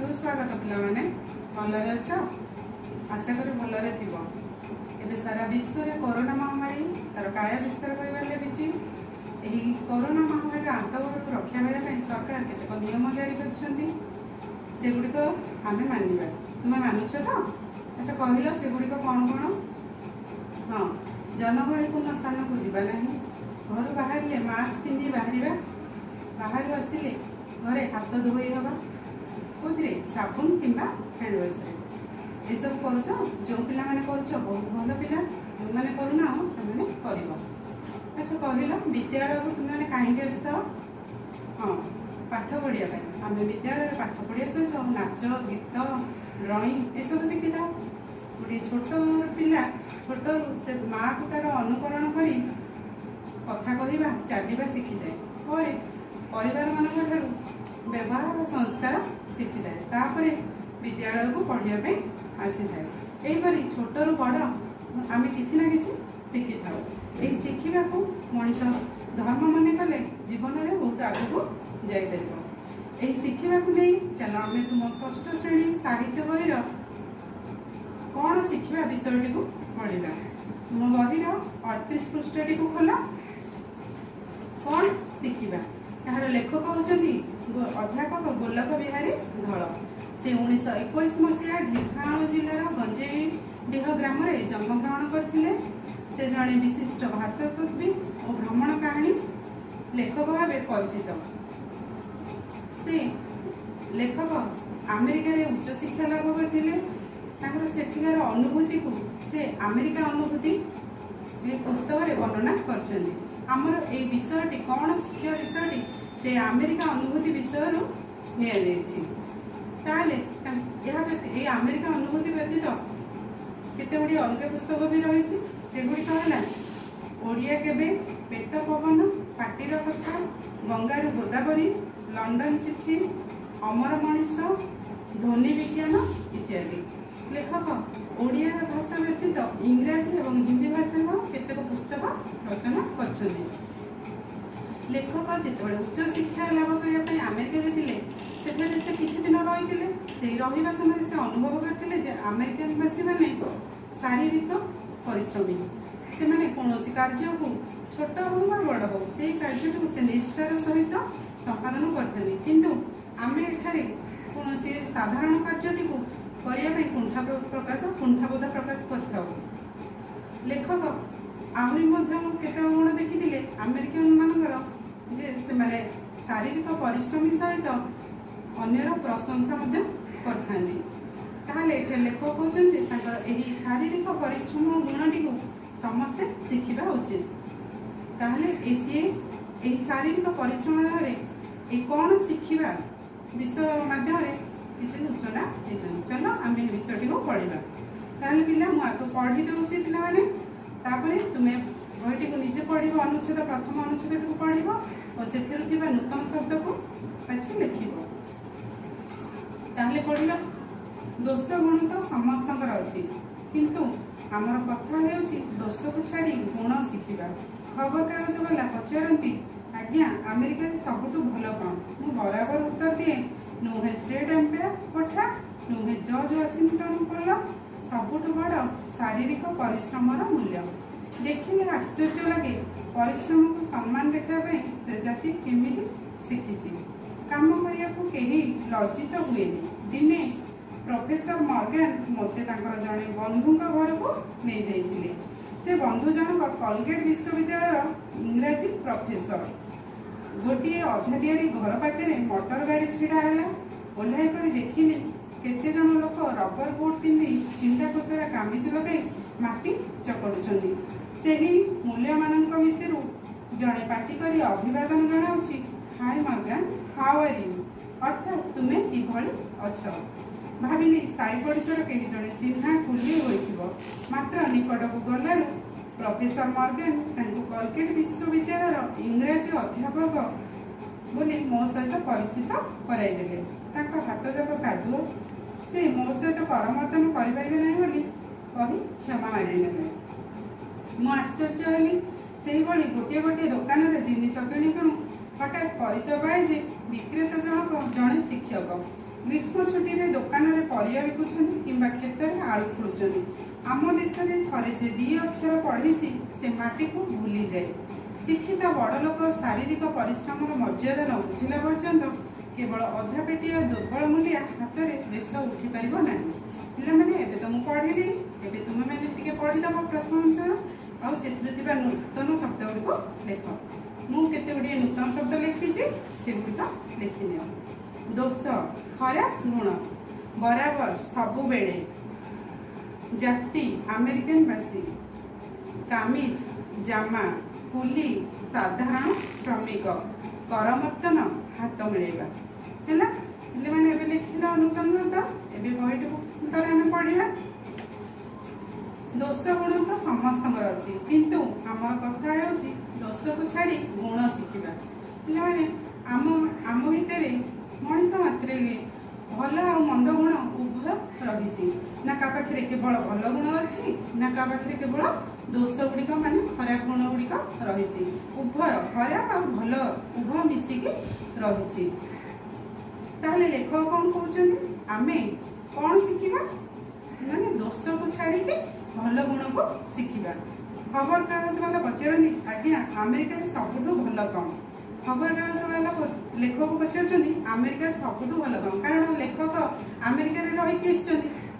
सुस्वागत पिलाने भलरे अछ आशा करी भलरे थिबो। एबे सारा विश्व रे कोरोना महामारी तार काय विस्तार करबार लगिछि। एही कोरोना महामारी आतंक रक्षा करने सरकार केतेक नियम जारी करछन्ती, सेगुड़िक आमे मानिबा। तुमे मानुछ तो? अच्छा कहलो सेगुड़िक कौन कौन? हाँ, जनगहलीपूर्ण स्थान को जीवा नहीं, घर बाहर मास्क पिंधि बाहर, बाहर आसिले घरे हाथ धोई हवा कौन साबुन किंबा हैंड वाश ये सब करुच जो पिला माने करुच बहुत भल पिला जो मैंने करूना से कर। अच्छा कहल विद्यालय को तुम मैंने कहीं आसत? हाँ, पाठ पढ़िया आम विद्यालय पाठ पढ़िया सहित नाच गीत ड्रॉइंग ये सब शिखी था। गोटे छोट पिला छोट से माँ को तार अनुकरण कर कथा कहवा चलवा शिखी थाए, परिवार मान व्यवहार संस्कार शिखी थाए, तापर विद्यालय को पढ़ाई आसी थाए। यहीपरि छोटू बड़ आम कि ना कि शिखी था। यही शिखा को मनीष धर्म मन कले जीवन में बहुत आगू जापर। यही शिखा को नहीं चल आम तुम षष्ठ श्रेणी साहित्य बहीर कौन शिखा विषयटी को पढ़ा। तुम बहीर 38 पृष्ठटी को खोल। कौन शिखा यार लेखक होती अध्यापक गोलक बिहारी धल। से 1921 मसीहा ढेंकानाल जिलार गंजेडीह ग्राम में जन्मग्रहण करते। से जड़े विशिष्ट भाषाकवि और भ्रमण कहानी लेखक भाव परिचित। से लेखक अमेरिका रे उच्च शिक्षा लाभ करते। सेठिकार अनुभूति को से अमेरिका अनुभूति पुस्तक रे वर्णना करछन्ती। आमर ए विषयटी कौन शिक्षा विषयटी से अमेरिका अनुभूति विषय नि अमेरिका अनुभूति व्यतीत केते गुडी अलग पुस्तक भी रही। सेगुड़िक है ओडिया केबे, पेट पवन, पाटीर कथा, गंगारू गोदावरी, लंडन चिठी, अमर मनीष, ध्वनि विज्ञान इत्यादि। लेखक ओडिया भाषा व्यतीत इंग्राजी और हिंदी भाषा केतेक पुस्तक रचना करछन्ती। लेखक जिते उच्च शिक्षा लाभ करने अमेरिका जाते सेठे से किछि दिन रही रहा समय से अनुभव करते जे अमेरिकावासी मैंने शारीरिक परिश्रमी। से मैंने कौन कार्य को छोट हो बड़ हो से कार्य को से निष्ठार सहित संपादन करते, किंतु आम एठारे कौन साधारण कार्य को करने कुंठाबोध प्रकाश कर। लेखक आहरी केते गुण देखी अमेरिकन मानकर जे से माने शारीरिक परिश्रमी सहित अन्यर प्रशंसा करते। लेखक कहते शारीरिक परिश्रम गुणटी को समस्ते शिखा उचित। सी शारीरिक परिश्रम कौन शिखा विषय माध्यम किसी सूचना चलो आम विषयटी को पढ़ा। ताहले पिला मुझे पढ़ी दूसरी पाने तुम्हें बहीटी को निजे पढ़ अनुच्छेद प्रथम अनुच्छेद को पढ़ और से नूतन शब्द को बाछी लिख। पढ़ दोष गुण तो समस्त अच्छी, किंतु आमर कथा दोष को छाड़ी गुण शिखा। खबर कागज वाला पचारती आज्ञा अमेरिका सबुठ भल कौन? मु बराबर उत्तर दिए नुहे स्टेट एम्पायर कोठा, नुहे जज वाशिंगटन पोल, सबुठ बड़ शारीरिक परिश्रम मूल्य। देखिले आश्चर्य लगे परिश्रम को सम्मान देखापे से जाति केमी शिखी। काम करने को कहीं लज्जित हुए। दिने प्रोफेसर मॉर्गन मते जड़े बंधु घर को नहीं जाइए। से बंधु जनक कलगेट विश्वविद्यालय इंग्राजी प्रोफेसर। गोटे अधा दियारी घर पाखे मोटर गाड़ी छिड़ा है। ओह्लाई कर देखिली केते जन लोक रबर बोट पिंधि छिंटा कोतरा कामिज लगे माटी चकड़ुछन्ती। सेही मूल्य मानक भितर जड़े पार्टी करी अभिवादन जनाउछि, हाय मॉर्गन, हाउ आर यू, अर्थात तुमे किभଳି अछ। भाविली साई पड़ोसर कहीं जड़े चिन्हा कुली होइथिबो। मात्र निकट को गलारू प्रोफेसर मॉर्गन कलगेट विश्वविद्यालय इंग्राजी अध्यापक बोली मो सहित परिचित कराइदेले। हाथ जाक कादुओ से मो सहित करमर्दन करें ना कही क्षमा मारिने। मु आश्चर्य हली। से गोटे गोटे दुकान जिनिस किणु किणु हठात परिचय पाए जे विक्रेता जनक जड़े शिक्षक। ग्रीष्म छुट्टी रे दुकान रे परिया बिकुछन्ति किंबा खेत रे आलू खोलुछन्ति। आम देश रे थरे जे दी अक्षर पढ़िछि से माटी को भूली जाए। शिक्षित बड़ लोक शारीरिक परिश्रम मर्यादा न बुझिला पर्यंत केवल अधा पेटिया दुर्बल मूल्य हाथ में देश उठी पार ना। पे एवं तो मुझे पढ़ी एवं तुम मैंने पढ़ीदेव प्रथम अक्षर आउ से नूतन शब्द गुड़िक लेख। मुझे गुड़िए नूतन शब्द लिखी से गुड़िक लिखिनि। दोष खराब गुण बराबर सबु बेले जाति अमेरिकनवासी कामिज जामा कुली साधारण श्रमिक करमर्दन हाथ मिलेगा है मैंने लिखिल नूतन शब्द एवं बहीटी आम पढ़ा। दोष गुण तो समस्त अच्छी किंतु आम कथा दोष को छाड़ी गुण शिखा पे आम भितर मनीष मात्र भल आ मंद गुण उभय रही ना का पाखे केवल भल गुण अच्छी ना का पाखे केवल दोष गुड़िक मान खराब गुण गुड़िक रही उभय खराब आ भल उभय मिसिकी रही। ताहले लेखक कौन कहते आमे कौन शिखा माने दोष को छाड़ी भल गुण को शिखा। खबर कागज वाला पचारती आज्ञा अमेरिका सबुठू भल कौन। खबर कागज वाला लेखक पचार अमेरिका सबुठू भल कौन कारण लेखक अमेरिका रही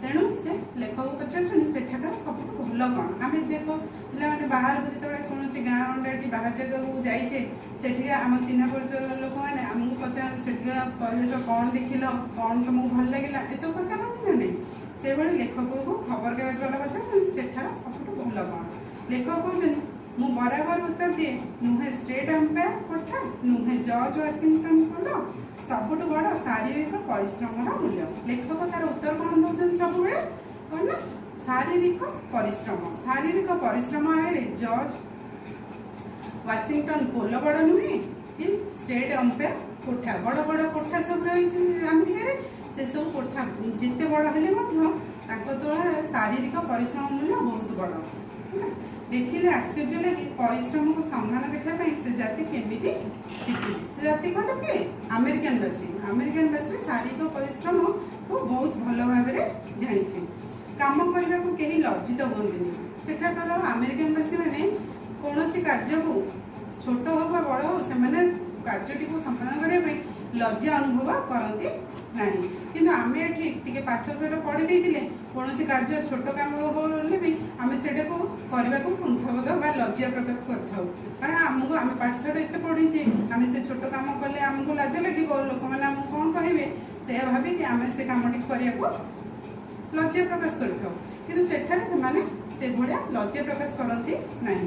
तेणु से लेखक पचार सेठाकार सबुठू भल कौन। आम देख पे बाहर को जो कौन गाँ अंडा कि बाहर जगह को जाइए से आम चिन्ह परिचय लोक मैंने आमको पचार से परिवेश कौन देखिल कौन तुमको भल लगे ये सब पचारती ना नहीं से भाई लेखक को खबर कागज वाला पचार सेठार सबुठू भल कौन। लेखक कहते मु बराबर उत्तर दिए नुहे स्टेट अंपायर कोठा नुहे जज वाशिंगटन खोल सबुठ बड़ शारीरिक परिश्रम मूल्य। लेखक तार उत्तर कौन दौर सब कौन ना शारीरिक परिश्रम आगे जज वाशिंगटन पोल बड़ नुहे कि स्टेट अंपायर कोठा बड़ बड़ कोठा सब रही अमेरिका से सब कोठा जिते बड़ हेले तुलना शारीरिक परिश्रम मूल्य बहुत बड़। देखिले आश्चर्य लगे परिश्रम को सम्मान देखापी से जाति केमी शिखी से जाति कौन कि अमेरिकनवासी शारीरिक परिश्रम को बहुत भल भाव जानी कम करने को कहीं लज्जित हमें सेठाकर अमेरिकनवासी मैंने कौन कार्य को छोट हो बड़ हो से कार्यटी को संपादन करने लज्जा अनुभव करती ना कि आम ये पाठ सहित पढ़ी देते कौन कार्य छोट कम होले भी आम से करने को कुंठबोध बा लज्जा प्रकाश कर कारण आमको आम पाठशाला एत पढ़ीचे आम से छोट कम कले आमको लाज लगे लोक मैंने आमको कौन कहे से भाविक आम से कमटी करने को लज्जा प्रकाश कर से भाया लज्जा प्रकाश करती ना।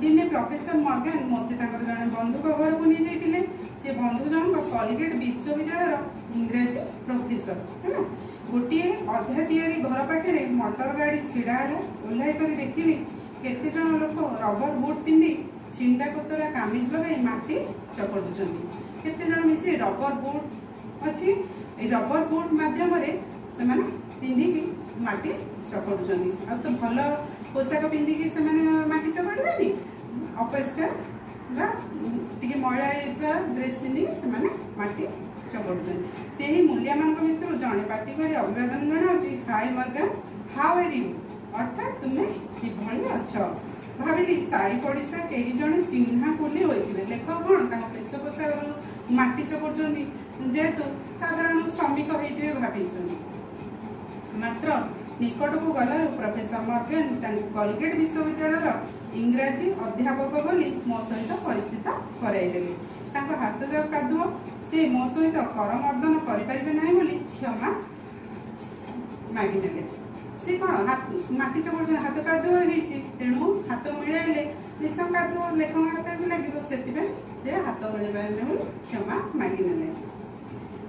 दिने प्रोफेसर मॉर्गन मत जड़े बंधु घर को नहीं जाते से बंधु जनक कॉलेज विश्वविद्यालय इंग्राजी प्रोफेसर है ना गोटे अधा तैयारी घर पाखे मोटर गाड़ी छिड़ा ओह्ल कर देखिली केते जन लोक रबर बुट पिंधि छिंडा कोतरा कामिज लगे माटी चकड़ुं केते जन मिसे रबर बुट अच्छी रबर बुट माध्यम से पिंधिकी माटी चकड़ुं आ तो भल पोशाक पिंधिकी से माटी चकड़े अपरिष्कार मैला ड्रेस पिंधिकी से माटी चकड़ुं से ही मूल्य मान भर जड़े पार्टी कर अभिवादन जनाऊँगी हाय मॉर्गन हाउ आर यू अर्थात तुम्हें किभली अच्छ भाविली साई पड़िशा कई जड़े चिन्हा कुली होते लेखक कौन वेश पोशाक माटी चकड़ुं जेहेतु साधारण श्रमिक होते भाई मात्र निकट को गला प्रोफेसर मॉर्गन कॉलेज विश्वविद्यालय इंग्राजी अध्यापक बोली मो सहित परिचित कराइदेले हाथ जो कादुओ से मो सहित करमर्दन करें ना बोली क्षमा मागिने से कौन माटी चकड़ हाथ कादुओ तेणु हाथ मिलाइले निश्चय कादुओ लेखक हाथ भी लगे से हाथ मिले बोली क्षमा मागिने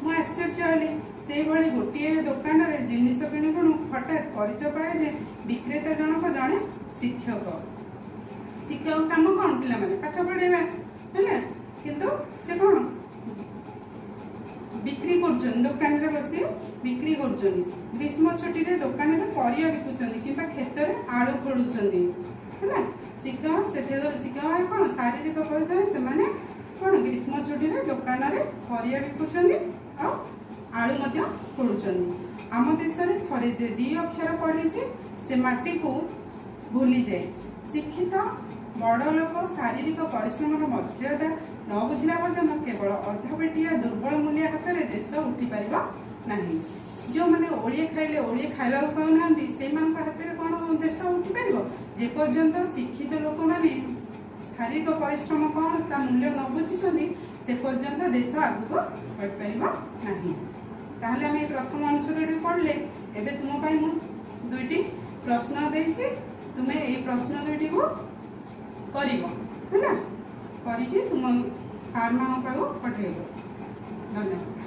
मु आश्चर्य हली से भाई गोटे दुकान में जिनिस किणुकणु हठात परिचय पाए जे विक्रेता जनक जड़े शिक्षक शिक्षक काम कौन पे पाठ पढ़ेगा है किंतु से कौन बिक्री कर दुकान में बस बिक्री कर ग्रीष्म छुट्टी रे दुकान में परिया बिकुंट कि खेत में आलू खोलुं है शिक्षक से शिक्षक कौन शारीरिक परिश्रम से कौन ग्रीष्म छुट्टी दुकान रे परिया बिकुचंदी आ आलू मध्य खोलुचंदी। आम देश रे थरे जे दी अक्षर पढ़ी से माटी को भूली जाए। शिक्षित बड़ लोक शारीरिक परिश्रम मर्यादा न बुझला पर्यंत केवल अधपेटिया दुर्बल मूल्य हाथ में देश उठी पार नहीं। जो मैंने ओडिए खाइले ओडिए खाइबा पाऊना से हाथ में कौन देश उठी पार जे पर्यंत शिक्षित लोक मैंने शारीरिक परिश्रम कौन ता मूल्य न बुझी से पर्यंत देश आगू बढ़ पार नहीं। ताहले आम प्रथम अनुच्छेद पढ़ले एबे तुम पाई मु दुईटी प्रश्न देछि तुम्हें ये प्रश्न दुईटी को करिवो है ना, करिके तुम सार मान पाखु पठेइबो। धन्यवाद।